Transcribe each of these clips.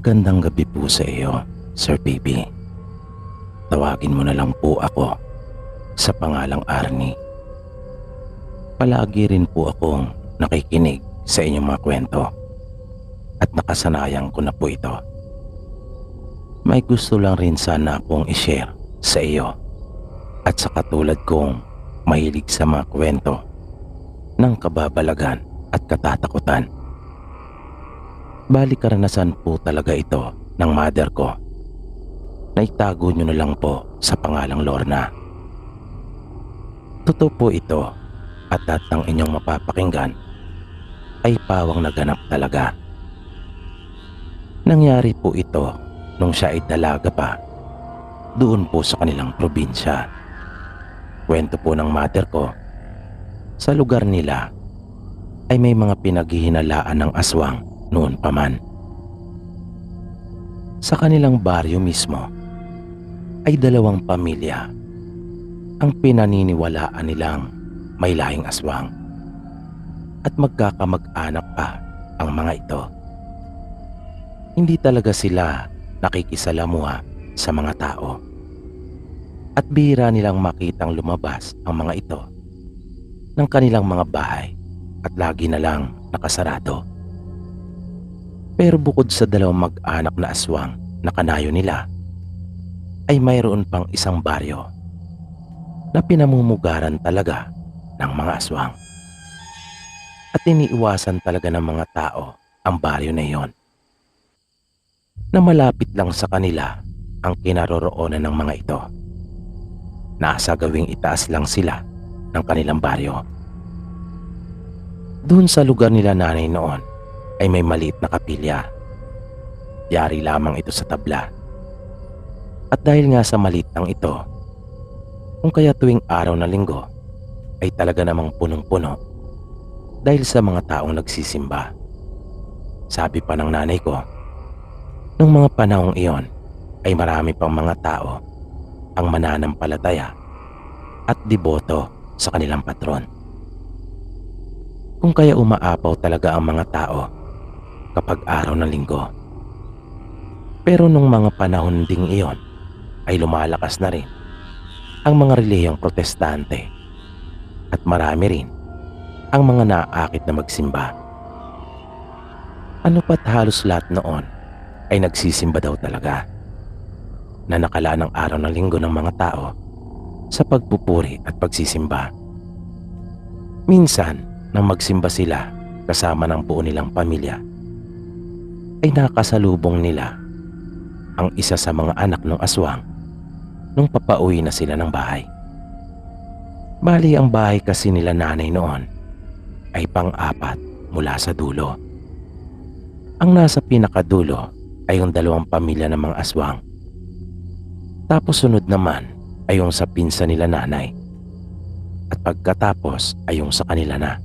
Magandang gabi po sa iyo, Sir Baby. Tawagin mo na lang po ako sa pangalang Arnie. Palagi rin po akong nakikinig sa inyong mga kwento at nakasanayan ko na po ito. May gusto lang rin sana akong i-share sa iyo at sa katulad kong mahilig sa mga kwento ng kababalagan at katatakutan. Bali karanasan po talaga ito ng mother ko. Naitago nyo na lang po sa pangalang Lorna. Totoo po ito at lahat ng inyong mapapakinggan ay pawang naganap talaga. Nangyari po ito nung siya ay dalaga pa doon po sa kanilang probinsya. Kwento po ng mother ko, sa lugar nila ay may mga pinaghihinalaan ng aswang noon pa man. Sa kanilang baryo mismo ay dalawang pamilya ang pinaniniwalaan nilang may lahing aswang at magkakamag-anak pa ang mga ito. Hindi talaga sila nakikisalamuha sa mga tao at bihira nilang makitang lumabas ang mga ito ng kanilang mga bahay at lagi na lang nakasarado. Pero bukod sa dalawang mag-anak na aswang na kanayo nila, ay mayroon pang isang baryo na pinamumugaran talaga ng mga aswang. At iniiwasan talaga ng mga tao ang baryo na iyon, na malapit lang sa kanila ang kinaroroonan ng mga ito. Nasa gawing itaas lang sila ng kanilang baryo. Doon sa lugar nila nanay noon ay may maliit na kapilya. Yari lamang ito sa tabla. At dahil nga sa maliit lang ito, kung kaya tuwing araw na linggo ay talaga namang punong-puno dahil sa mga taong nagsisimba. Sabi pa ng nanay ko, nung mga panahong iyon ay marami pang mga tao ang mananampalataya at deboto sa kanilang patron. Kung kaya umaapaw talaga ang mga tao kapag araw ng linggo. Pero nung mga panahon ding iyon ay lumalakas na rin ang mga relihiyong protestante at marami rin ang mga naaakit na magsimba. Ano pat halos lahat noon ay nagsisimba daw talaga, na nakalaan ng araw ng linggo ng mga tao sa pagpupuri at pagsisimba. Minsan nang magsimba sila kasama ng buo nilang pamilya, ay nakasalubong nila ang isa sa mga anak ng aswang nung papauwi na sila ng bahay. Bali ang bahay kasi nila nanay noon ay pang-apat mula sa dulo. Ang nasa pinakadulo ay yung dalawang pamilya ng mga aswang. Tapos sunod naman ay yung sa pinsan nila nanay. At pagkatapos ay yung sa kanila na.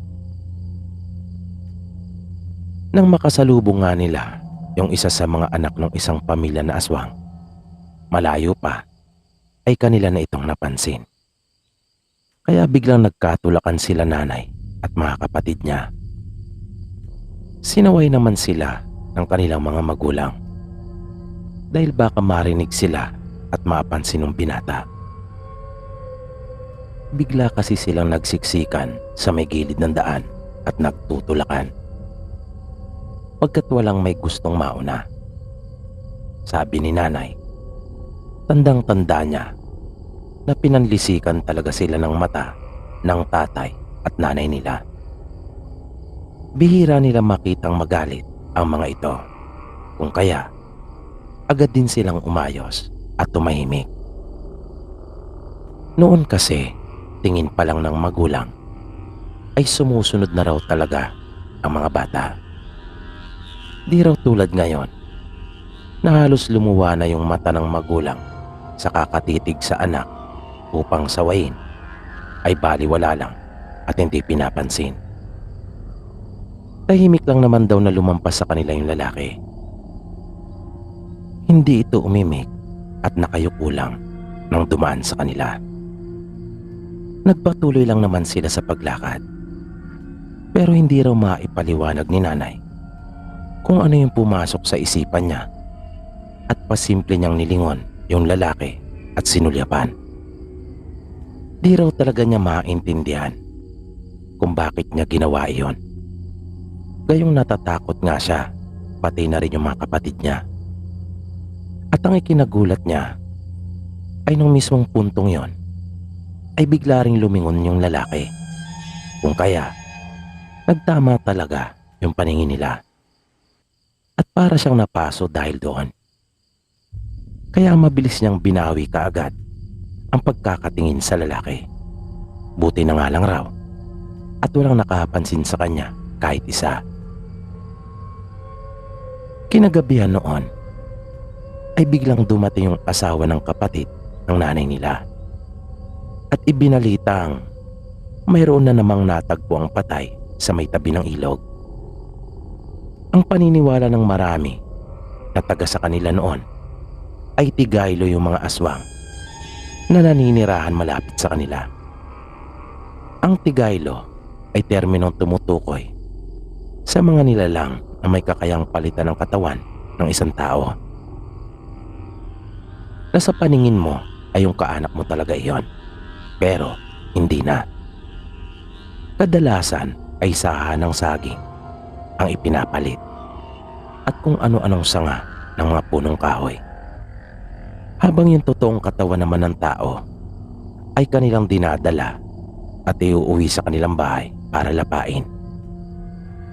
Nang makasalubong nga nila yung isa sa mga anak ng isang pamilya na aswang, malayo pa ay kanila na itong napansin. Kaya biglang nagkatulakan sila nanay at mga kapatid niya. Sinaway naman sila ng kanilang mga magulang dahil baka marinig sila at mapansin ng binata. Bigla kasi silang nagsiksikan sa may gilid ng daan at nagtutulakan. Pagkat walang may gustong mauna. Sabi ni nanay, tandang-tanda niya na pinanlisikan talaga sila ng mata ng tatay at nanay nila. Bihira nila makitang magalit ang mga ito, kung kaya agad din silang umayos at tumahimik. Noon kasi, tingin pa lang ng magulang ay sumusunod na raw talaga ang mga bata. Di raw tulad ngayon na halos lumuwa na yung mata ng magulang sa kakatitig sa anak upang sawayin ay baliwala lang at hindi pinapansin. Tahimik lang naman daw na lumampas sa kanila yung lalaki. Hindi ito umimik at nakayuko lang nang dumaan sa kanila. Nagpatuloy lang naman sila sa paglakad. Pero hindi raw maipaliwanag ni nanay kung ano yung pumasok sa isipan niya at pasimple niyang nilingon yung lalaki at sinulyapan. Di raw talaga niya maintindihan kung bakit niya ginawa iyon. Gayong natatakot nga siya, pati na rin yung mga kapatid niya. At ang ikinagulat niya ay nung mismong puntong yon ay bigla ring lumingon yung lalaki. Kung kaya, nagtama talaga yung paningin nila. At para siyang napaso dahil doon. Kaya mabilis niyang binawi kaagad ang pagkakatingin sa lalaki. Buti na nga lang raw at walang nakapansin sa kanya kahit isa. Kinagabihan noon ay biglang dumating yung asawa ng kapatid ng nanay nila at ibinalitang mayroon na namang natagpo ang patay sa may tabi ng ilog. Ang paniniwala ng marami na taga sa kanila noon ay tigaylo yung mga aswang na naninirahan malapit sa kanila. Ang tigaylo ay terminong tumutukoy sa mga nilalang na may kakayang palitan ng katawan ng isang tao. Na sa paningin mo ay yung kaanak mo talaga iyon, pero hindi na. Kadalasan ay saha ng saging ang ipinapalit at kung ano-anong sanga ng mga punong kahoy. Habang yung totoong katawan naman ng tao ay kanilang dinadala at iuuwi sa kanilang bahay para lapain.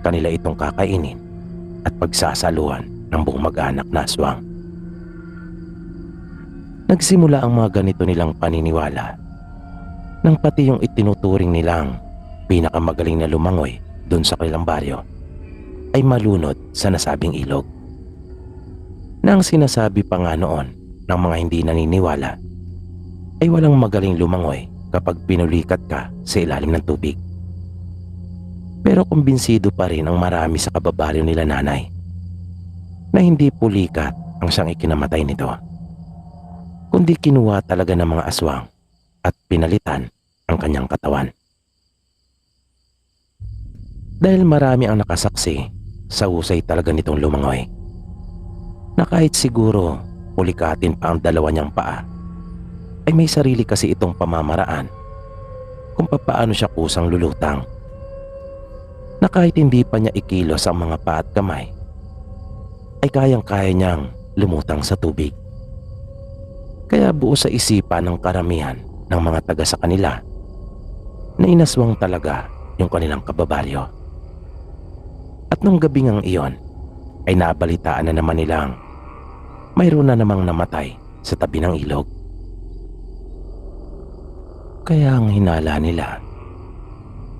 Kanila itong kakainin at pagsasaluhan ng buong mag-anak na aswang. Nagsimula ang mga ganito nilang paniniwala nang pati yung itinuturing nilang pinakamagaling na lumangoy doon sa kanilang baryo ay malunod sa nasabing ilog. Na ang sinasabi pa nga noon ng mga hindi naniniwala ay walang magaling lumangoy kapag pinulikat ka sa ilalim ng tubig. Pero kumbinsido pa rin ang marami sa kababaryo nila nanay na hindi pulikat ang siyang ikinamatay nito, kundi kinuha talaga ng mga aswang at pinalitan ang kanyang katawan. Dahil marami ang nakasaksi sa husay talaga nitong lumangoy, na kahit siguro pulikatin pa ang dalawa niyang paa, ay may sarili kasi itong pamamaraan kung papaano siya kusang lulutang, na kahit hindi pa niya ikilos ang mga paa at kamay, ay kayang-kaya niyang lumutang sa tubig. Kaya buo sa isipan ng karamihan ng mga taga sa kanila na inaswang talaga yung kanilang kababaryo. At nung gabi ngang iyon ay nabalitaan na naman nilang mayroon na namang namatay sa tabi ng ilog. Kaya ang hinala nila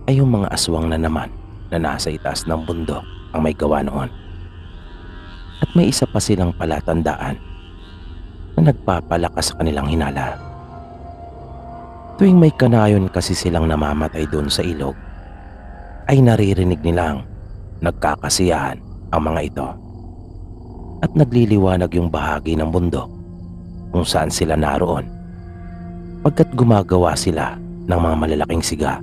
ay yung mga aswang na naman na nasa itaas ng bundok ang may gawa noon. At may isa pa silang palatandaan na nagpapalakas sa kanilang hinala. Tuwing may kanayon kasi silang namamatay doon sa ilog, ay naririnig nilang nagkakasiyahan ang mga ito at nagliliwanag yung bahagi ng bundok kung saan sila naroon pagkat gumagawa sila ng mga malalaking siga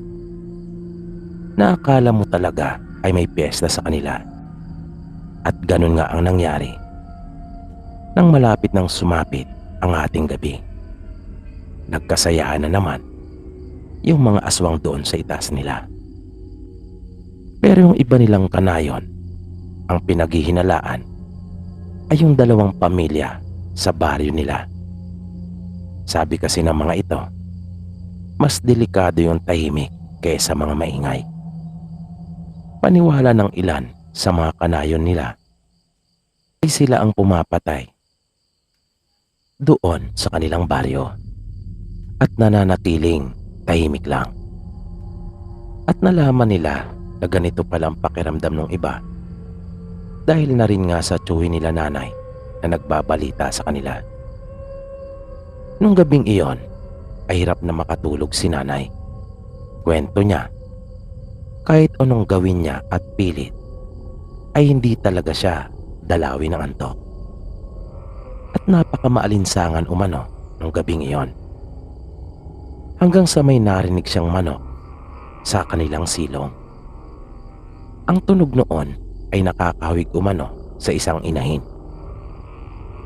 na akala mo talaga ay may piyesta sa kanila. At ganun nga ang nangyari nang malapit nang sumapit ang ating gabi. Nagkasayahan na naman yung mga aswang doon sa itaas nila. Pero yung iba nilang kanayon, ang pinaghihinalaan ay yung dalawang pamilya sa baryo nila. Sabi kasi ng mga ito, mas delikado yung tahimik kaysa mga maingay. Paniwala ng ilan sa mga kanayon nila ay sila ang pumapatay doon sa kanilang baryo at nananatiling tahimik lang. At nalaman nila na ganito palang pakiramdam ng iba dahil na rin nga sa tiyuhin nila nanay na nagbabalita sa kanila. Nung gabing iyon ay hirap na makatulog si nanay. Kwento niya, kahit anong gawin niya at pilit ay hindi talaga siya dalawin ng antok. At napakamaalinsangan umano nung gabing iyon. Hanggang sa may narinig siyang manok sa kanilang silong. Ang tunog noon ay nakakahawig umano sa isang inahin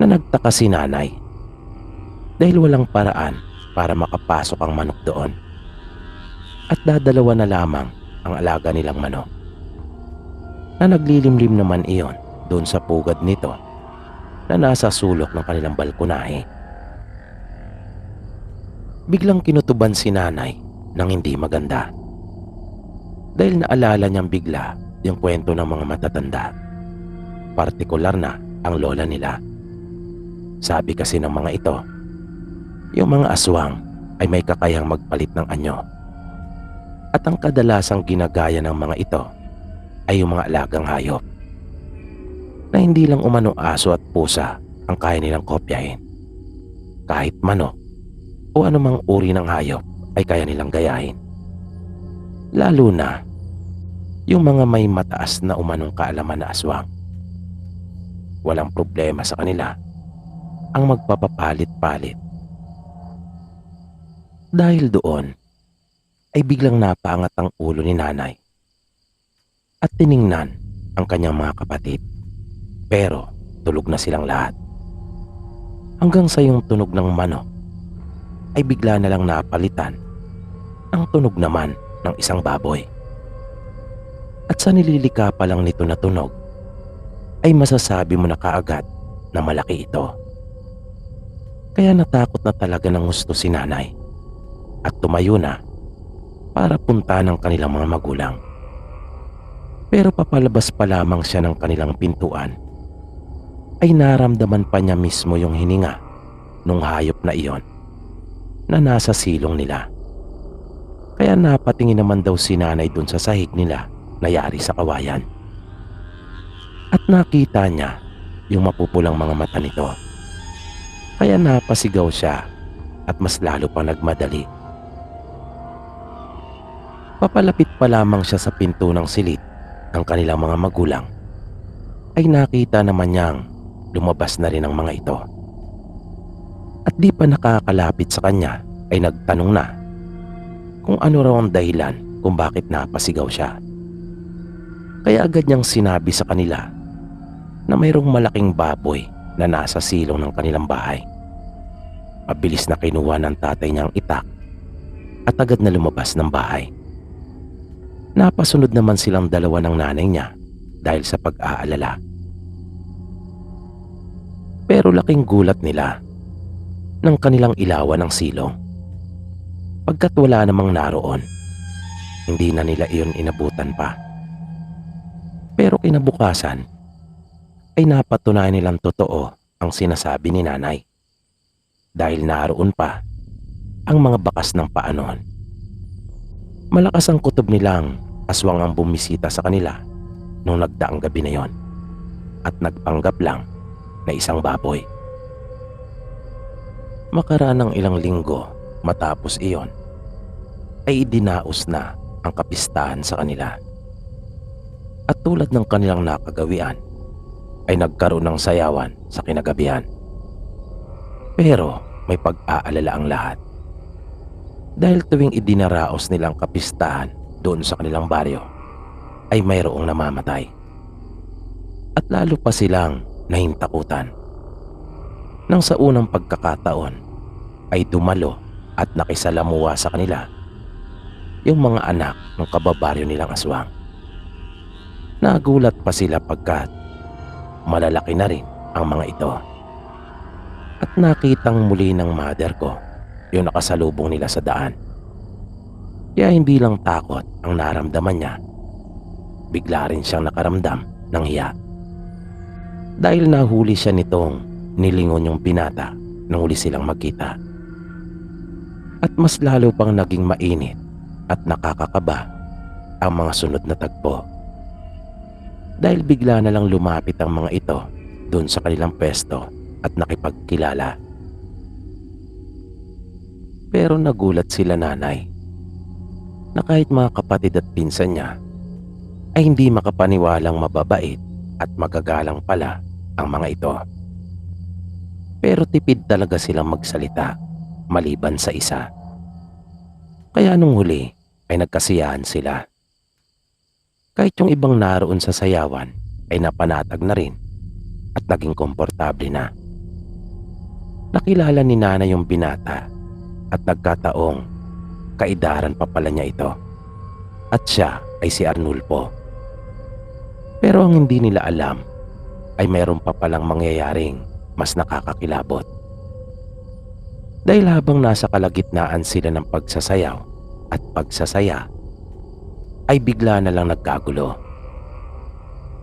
na nagtaka si nanay dahil walang paraan para makapasok ang manok doon at dadalawa na lamang ang alaga nilang manok na naglilimlim naman iyon doon sa pugad nito na nasa sulok ng kanilang balkonahe. Biglang kinutuban si nanay ng hindi maganda dahil naalala niyang bigla yung kwento ng mga matatanda, partikular na ang lola nila. Sabi kasi ng mga ito, yung mga aswang ay may kakayahang magpalit ng anyo at ang kadalasang ginagaya ng mga ito ay yung mga alagang hayop na hindi lang umano aso at pusa ang kaya nilang kopyahin. Kahit manok o anumang uri ng hayop ay kaya nilang gayahin. Lalo na yung mga may mataas na umanong kaalaman na aswang. Walang problema sa kanila ang magpapapalit-palit. Dahil doon ay biglang napaangat ang ulo ni nanay at tiningnan ang kanyang mga kapatid. Pero tulog na silang lahat. Hanggang sa yung tunog ng manok ay bigla na lang napalitan ang tunog naman ng isang baboy. At sa nililika pa lang nito na tunog ay masasabi mo na kaagad na malaki ito. Kaya natakot na talaga ng gusto si nanay at tumayo na para punta ng kanilang mga magulang. Pero papalabas pa lamang siya ng kanilang pintuan ay naramdaman pa niya mismo yung hininga nung hayop na iyon na nasa silong nila. Kaya napatingin naman daw si nanay dun sa sahig nila na yari sa kawayan. At nakita niya yung mapupulang mga mata nito. Kaya napasigaw siya at mas lalo pang nagmadali. Papalapit pa lamang siya sa pinto ng silid ng kanilang mga magulang ay nakita naman niyang lumabas na rin ang mga ito. At di pa nakakalapit sa kanya ay nagtanong na kung ano raw ang dahilan kung bakit napasigaw siya. Kaya agad niyang sinabi sa kanila na mayroong malaking baboy na nasa silong ng kanilang bahay. Mabilis na kinuha ng tatay niyang itak at agad na lumabas ng bahay. Napasunod naman silang dalawa ng nanay niya dahil sa pag-aalala. Pero laking gulat nila nang kanilang ilawan ng silong. Pagkat wala namang naroon, hindi na nila iyon inabutan pa. Pero kinabukasan ay napatunayan nilang totoo ang sinasabi ni nanay dahil naroon pa ang mga bakas ng paa noon. Malakas ang kutob nilang aswang ang bumisita sa kanila nung nagdaang gabi na yon at nagpanggap lang na isang baboy. Makaraan ng ilang linggo matapos iyon ay idinaos na ang kapistahan sa kanila. At tulad ng kanilang nakagawian ay nagkaroon ng sayawan sa kinagabihan. Pero may pag-aalala ang lahat. Dahil tuwing idinaraos nilang kapistahan doon sa kanilang baryo ay mayroong namamatay. At lalo pa silang nahintakutan. Nang sa unang pagkakataon ay dumalo at nakisalamuha sa kanila yung mga anak ng kababaryo nilang aswang. Nagulat pa sila pagkat malalaki na rin ang mga ito. At nakitang muli ng mother ko yung nakasalubong nila sa daan. Kaya hindi lang takot ang naramdaman niya, bigla rin siyang nakaramdam ng hiya. Dahil nahuli siya nitong nilingon yung binata nang huli silang magkita. At mas lalo pang naging mainit at nakakakaba ang mga sunod na tagpo. Dahil bigla na lang lumapit ang mga ito doon sa kanilang pwesto at nakipagkilala. Pero nagulat sila nanay na kahit mga kapatid at pinsan niya ay hindi makapaniwalang mababait at magagalang pala ang mga ito. Pero tipid talaga silang magsalita maliban sa isa. Kaya nung huli ay nagkasiyahan sila. Kahit yung ibang naroon sa sayawan ay napanatag na rin at naging komportable na. Nakilala ni Nana yung binata at nagkataong kaedaran pa pala niya ito. At siya ay si Arnulfo. Pero ang hindi nila alam ay mayroon pa palang mangyayaring mas nakakakilabot. Dahil habang nasa kalagitnaan sila ng pagsasayaw at pagsasaya, ay bigla na lang nagkagulo.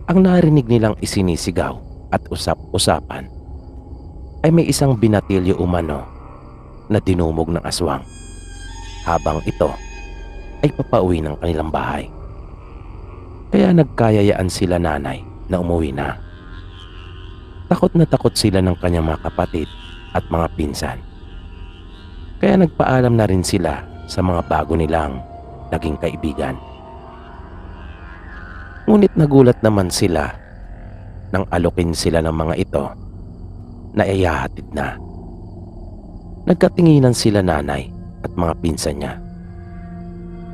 Ang narinig nilang isinisigaw at usap-usapan ay may isang binatilyo umano na dinumog ng aswang habang ito ay papauwi ng kanilang bahay. Kaya nagkayayaan sila nanay na umuwi na. Takot na takot sila ng kanyang mga kapatid at mga pinsan. Kaya nagpaalam na rin sila sa mga bago nilang naging kaibigan. Ngunit nagulat naman sila nang alokin sila ng mga ito na iyahatid na. Nagkatinginan sila nanay at mga pinsan niya.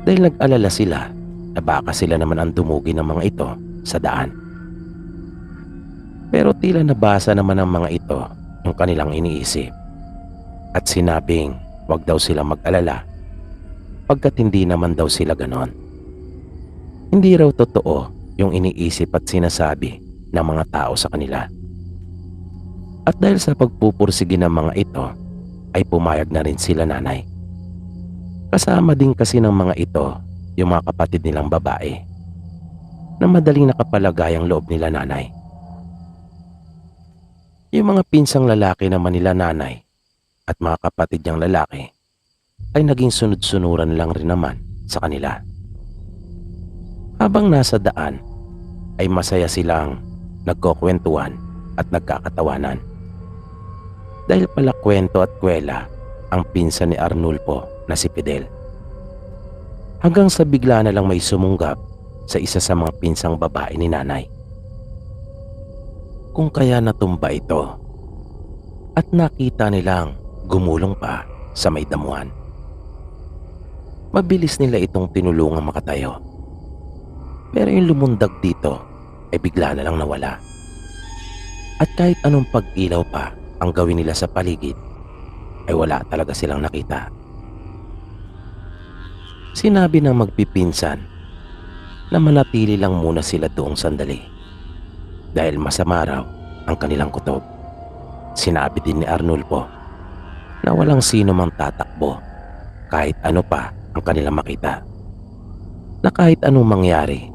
Dahil nag-alala sila na baka sila naman ang dumugi ng mga ito sa daan. Pero tila nabasa naman ng mga ito yung kanilang iniisip at sinabing wag daw silang mag-alala pagkat hindi naman daw sila ganon. Hindi raw totoo yung iniisip at sinasabi ng mga tao sa kanila. At dahil sa pagpupursige ng mga ito ay pumayag na rin sila nanay. Kasama din kasi ng mga ito yung mga kapatid nilang babae na madaling nakapalagay ang loob nila nanay. Yung mga pinsang lalaki naman nila nanay at mga kapatid niyang lalaki ay naging sunod-sunuran lang rin naman sa kanila. Habang nasa daan ay masaya silang nagkukwentuhan at nagkakatawanan. Dahil pala kwento at kwela ang pinsan ni Arnulfo na si Fidel. Hanggang sa bigla na lang may sumunggap sa isa sa mga pinsang babae ni nanay. Kung kaya natumba ito at nakita nilang gumulong pa sa may damuhan. Mabilis nila itong tinulungang makatayo. Pero yung lumundag dito ay bigla na lang nawala. At kahit anong pag-ilaw pa ang gawin nila sa paligid ay wala talaga silang nakita. Sinabi ng magpipinsan na manatili lang muna sila doong sandali dahil masama raw ang kanilang kutob. Sinabi din ni Arnulfo na walang sino mang tatakbo kahit ano pa ang kanilang makita. Na kahit anong mangyari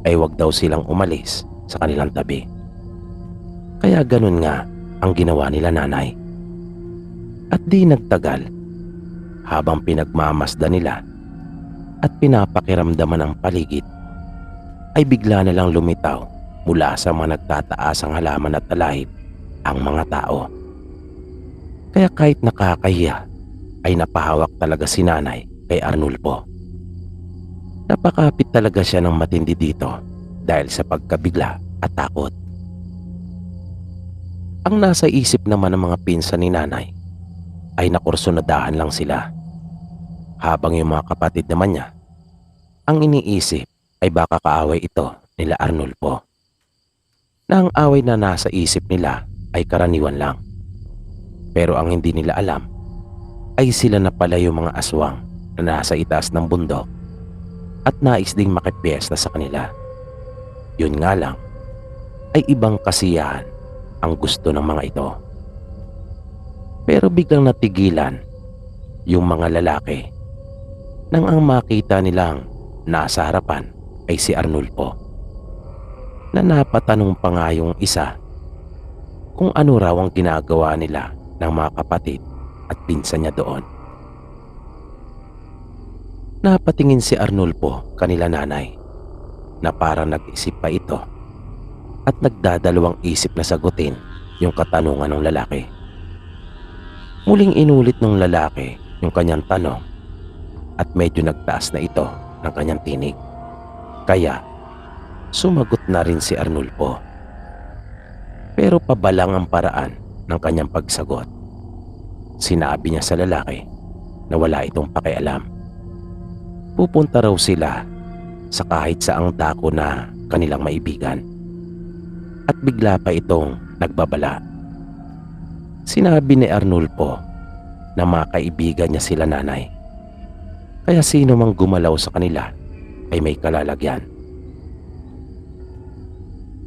ay wag daw silang umalis sa kanilang tabi. Kaya ganun nga ang ginawa nila nanay. At di nagtagal, habang pinagmamasdan nila at pinapakiramdaman ang paligid, ay bigla na lang lumitaw mula sa mga nagtataasang halaman at talahib ang mga tao. Kaya kahit nakakahiya, ay napahawak talaga si nanay kay Arnulfo. Napakapit talaga siya ng matindi dito dahil sa pagkabigla at takot. Ang nasa isip naman ng mga pinsan ni nanay ay nakursunadahan lang sila. Habang yung mga kapatid naman niya, ang iniisip ay baka kaaway ito nila Arnulfo. Na ang away na nasa isip nila ay karaniwan lang. Pero ang hindi nila alam ay sila na pala yung mga aswang na nasa itaas ng bundok at nais ding makipiesta sa kanila. Yun nga lang ay ibang kasiyahan ang gusto ng mga ito. Pero biglang natigilan yung mga lalaki nang ang makita nilang nasa harapan ay si Arnulfo, na napatanong pa nga yung isa kung ano raw ang ginagawa nila ng mga kapatid at pinsan niya doon. Napatingin si Arnulfo kanila nanay na parang nag-isip pa ito at nagdadalawang isip na sagutin yung katanungan ng lalaki. Muling inulit ng lalaki yung kanyang tanong at medyo nagtaas na ito ng kanyang tinig. Kaya sumagot na rin si Arnulfo. Pero pabalang ang paraan ng kanyang pagsagot. Sinabi niya sa lalaki na wala itong pakialam. Pupunta raw sila sa kahit saang dako na kanilang maibigan. At bigla pa itong nagbabala. Sinabi ni Arnulfo na mga kaibigan niya sila nanay. Kaya sino mang gumalaw sa kanila ay may kalalagyan.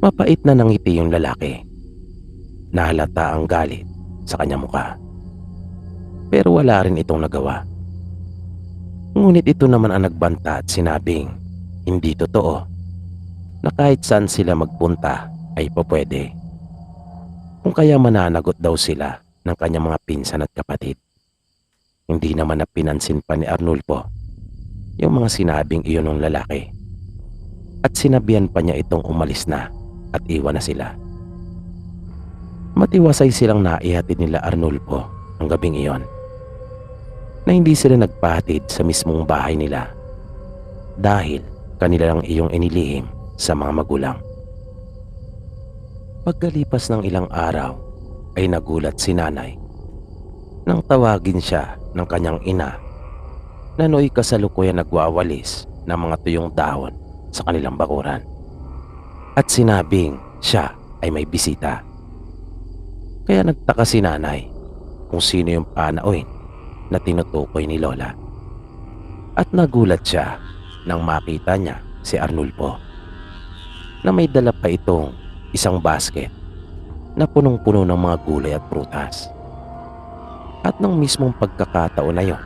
Mapait na nangiti yung lalaki. Nahalata ang galit sa kanyang muka. Pero wala rin itong nagawa. Ngunit ito naman ang nagbanta at sinabing hindi totoo na kahit saan sila magpunta ay popwede. Kung kaya mananagot daw sila ng kanyang mga pinsan at kapatid. Hindi naman na pinansin pa ni Arnulfo yung mga sinabing iyon ng lalaki. At sinabihan pa niya itong umalis na at iwan na sila. Matiwasay silang naihatid nila Arnulfo ang gabing iyon, na hindi sila nagpahatid sa mismong bahay nila dahil kanila lang iyong inilihim sa mga magulang. Pagkalipas ng ilang araw ay nagulat si nanay nang tawagin siya ng kanyang ina na nooy kasalukuyan nagwawalis ng mga tuyong dahon sa kanilang bakuran at sinabing siya ay may bisita. Kaya nagtaka si nanay kung sino yung panauhin na tinutukoy ni Lola. At nagulat siya nang makita niya si Arnulfo na may dala pa itong isang basket na punong-puno ng mga gulay at prutas. At nang mismong pagkakataon na yon,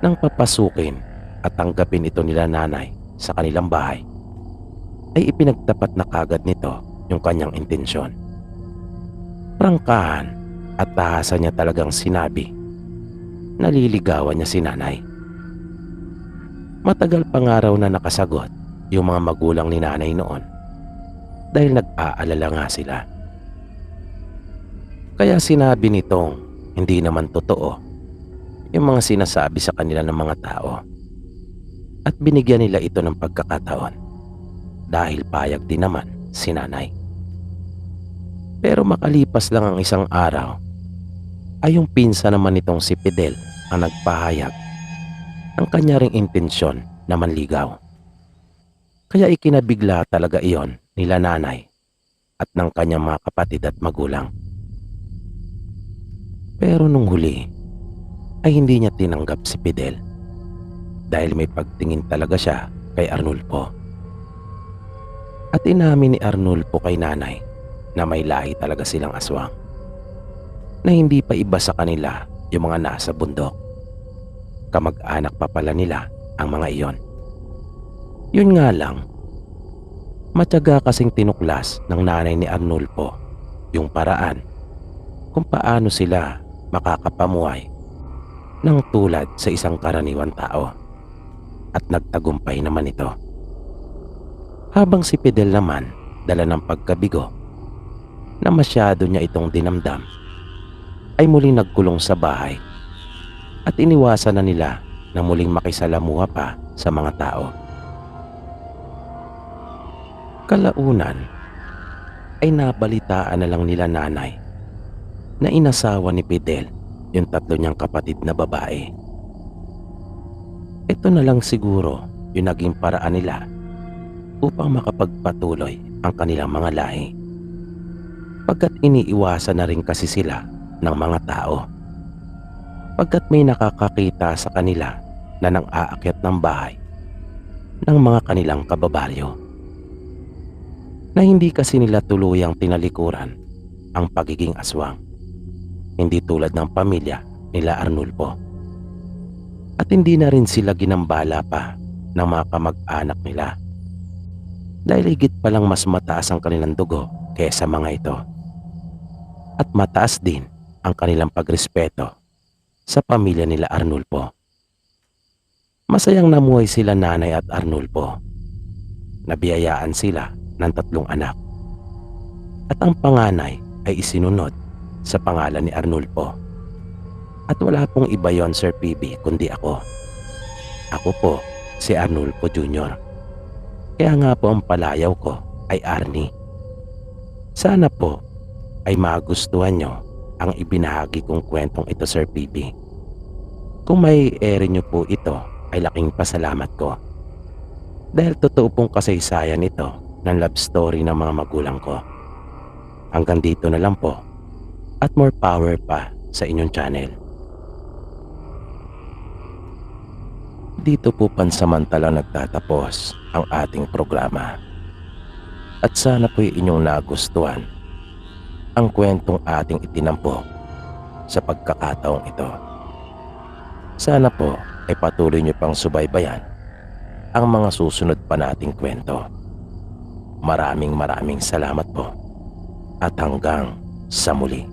nang papasukin at tanggapin ito nila nanay sa kanilang bahay, ay ipinagtapat na kagad nito yung kanyang intensyon. Prangkahan at tahasan niya talagang sinabi na liligawan niya si nanay. Matagal pa nga raw na nakasagot yung mga magulang ni nanay noon dahil nag-aalala nga sila. Kaya sinabi nitong hindi naman totoo yung mga sinasabi sa kanila ng mga tao at binigyan nila ito ng pagkakataon dahil payag din naman si nanay. Pero makalipas lang ang isang araw ay yung pinsan naman nitong si Fidel ang nagpahayag ng kanya ring intensyon na manligaw. Kaya ikinabigla talaga iyon nila nanay at ng kanyang mga kapatid at magulang. Pero nung huli ay hindi niya tinanggap si Fidel dahil may pagtingin talaga siya kay Arnulfo. At inamin ni Arnulfo kay nanay na may lahi talaga silang aswang, na hindi pa iba sa kanila yung mga nasa bundok. Kamag-anak pa pala nila ang mga iyon. Yun nga lang, matyaga kasing tinuklas ng nanay ni Arnulfo yung paraan kung paano sila makakapamuhay ng tulad sa isang karaniwang tao, at nagtagumpay naman ito. Habang si Fidel naman dala ng pagkabigo na masyado niya itong dinamdam, ay muling nagkulong sa bahay at iniwasan na nila na muling makisalamuha pa sa mga tao. Kalaunan ay nabalitaan na lang nila nanay na inasawa ni Fidel yung 3 niyang kapatid na babae. Ito na lang siguro yung naging paraan nila upang makapagpatuloy ang kanilang mga lahi, pagkat iniiwasan na rin kasi sila ng mga tao, pagkat may nakakakita sa kanila na nang aakyat ng bahay ng mga kanilang kababaryo, na hindi kasi nila tuluyang tinalikuran ang pagiging aswang, hindi tulad ng pamilya nila Arnulfo. At hindi na rin sila ginambala pa ng mga kamag-anak nila dahil higit palang mas mataas ang kanilang dugo kaysa mga ito, at mataas din ang kanilang pagrespeto sa pamilya nila Arnulfo. Masayang namuhay sila nanay at Arnulfo. Nabiyayaan sila ng 3 anak at ang panganay ay isinunod sa pangalan ni Arnulfo. At wala pong iba yon, Sir PB, kundi ako. Ako po si Arnulfo Jr. Kaya nga po ang palayaw ko ay Arnie. Sana po ay magustuhan nyo ang ibinahagi kong kwentong ito, Sir PB. Kung may ere nyo po ito ay laking pasalamat ko, dahil totoo pong kasaysayan ito ng love story ng mga magulang ko. Hanggang dito na lang po. at more power pa sa inyong channel. Dito po pansamantalang nagtatapos ang ating programa. At sana po'y inyong nagustuhan ang kwentong ating itinampok sa pagkakataong ito. Sana po ay patuloy niyo pang subaybayan ang mga susunod pa nating kwento. Maraming salamat po at hanggang sa muli.